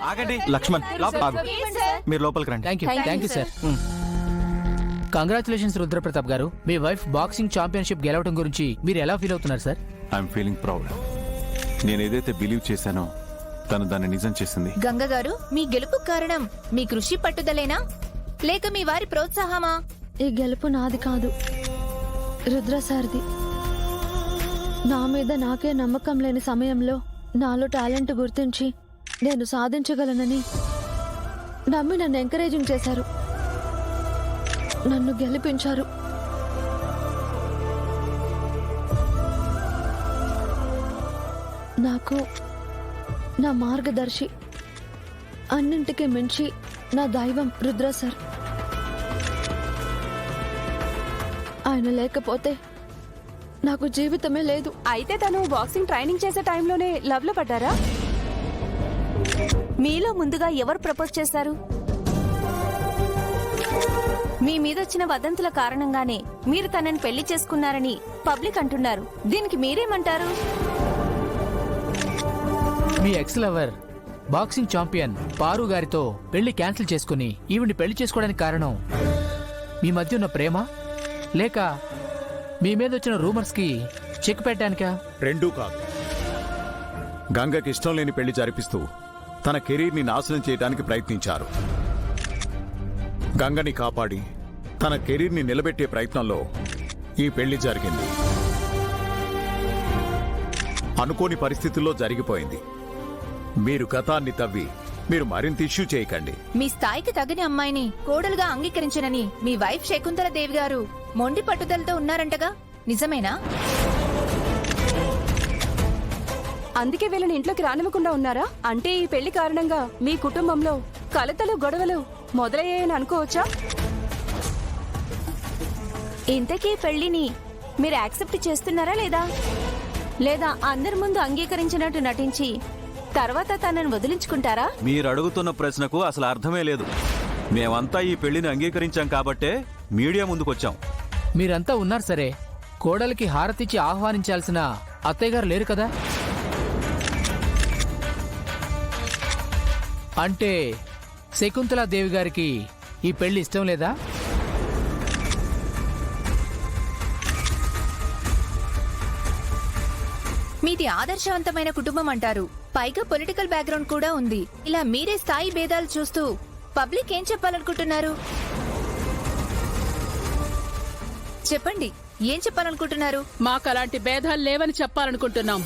ఆగండి లక్ష్మణ్, మీరు లోపలికి రండి. Thank you sir. Congratulations Rudra Pratap గారు, మీ వైఫ్ బాక్సింగ్ ఛాంపియన్షిప్ గెలవడం గురించి మీరు ఎలా ఫీల్ అవుతున్నారు సార్? I'm feeling proud. నేను ఏదైతే బిలీవ్ చేశానో తను దాన్ని నిజం చేసింది. గంగ గారు, మీ గెలుపు కారణం మీ కృషి పట్టుదలేనా లేక మీ వారి ప్రోత్సాహమా? ఈ గెలుపు నాది కాదు, రుద్ర సార్ది. నా మీద నాకే నమ్మకం లేని సమయంలో నాలో టాలెంట్ గుర్తించి నేను సాధించగలనని నమ్మి నన్ను ఎంకరేజింగ్ చేశారు, నన్ను గెలిపించారు. నాకు నా మార్గదర్శి, అన్నింటికి మించి నా దైవం రుద్ర సార్. ఆయన లేకపోతే నాకు జీవితమే లేదు. అయితే తను బాక్సింగ్ ట్రైనింగ్ చేసే టైంలోనే లవ్ లో పడ్డారా? మీలో ముందుగా ఎవరు ప్రపోజ్ చేశారు? మీ మీద వచ్చిన వదంతుల కారణంగానే మీరు తనని పెళ్లి చేసుకున్నారని పబ్లిక్ అంటున్నారు. దీనికి మీరేమంటారు? మీ ఎక్స్ లవర్ బాక్సింగ్ ఛాంపియన్ పారు గారితో పెళ్లి క్యాన్సిల్ చేసుకుని ఈవిని పెళ్లి చేసుకోవడానికి కారణం మీ మధ్య ఉన్న ప్రేమ లేక మీ మీద వచ్చిన రూమర్స్ కి చెక్ పెట్టడానికా? రెండూ కాదు. గంగకి ఇష్టం లేని పెళ్లి జరిపిస్తూ తన కెరీర్ని నాశనం చేయడానికి ప్రయత్నించారు. గంగని కాపాడి తన కెరీర్ని నిలబెట్టే ప్రయత్నంలో ఈ పెళ్లి జరిగింది. అనుకోని పరిస్థితుల్లో జరిగిపోయింది. మీరు గతాన్ని తవ్వి మీరు మరింత ఇష్యూ చేయకండి. మీ స్థాయికి తగిన అమ్మాయిని కోడలుగా అంగీకరించనని మీ వైఫ్ శకుంతల దేవి గారు మొండి పట్టుదలతో ఉన్నారంటగా, నిజమేనా? అందుకే వీళ్ళని ఇంట్లోకి రానివ్వకుండా ఉన్నారా? అంటే ఈ పెళ్లి కారణంగా మీ కుటుంబంలో కలతలు గొడవలు మొదలయ్యాయని అనుకోవచ్చా? ఇంతకీ పెళ్లిని మీరు యాక్సెప్ట్ చేస్తున్నారా లేదా? లేదా అందరి ముందు అంగీకరించినట్టు నటించి తర్వాత తనను వదిలించుకుంటారా? మీరు అడుగుతున్న ప్రశ్నకు అసలు అర్థమే లేదు. మేమంతా ఈ పెళ్లిని అంగీకరించాం కాబట్టే మీడియా ముందుకొచ్చాం. మీరంతా ఉన్నారు సరే, కోడలికి హారతిచ్చి ఆహ్వానించాల్సిన అత్తయ్య గారు లేరు కదా? అంటే శకుంతలాదేవి గారికి ఈ పెళ్లి ఇష్టం లేదా? మీది ఆదర్శవంతమైన కుటుంబం అంటారు, పైగా పొలిటికల్ బ్యాక్గ్రౌండ్ కూడా ఉంది. ఇలా మీరే స్థాయి భేదాలు చూస్తూ పబ్లిక్ ఏం చెప్పాలనుకుంటున్నారు? చెప్పండి, ఏం చెప్పాలనుకుంటున్నారు? మాకు అలాంటి భేదాలు లేవని చెప్పాలనుకుంటున్నాం.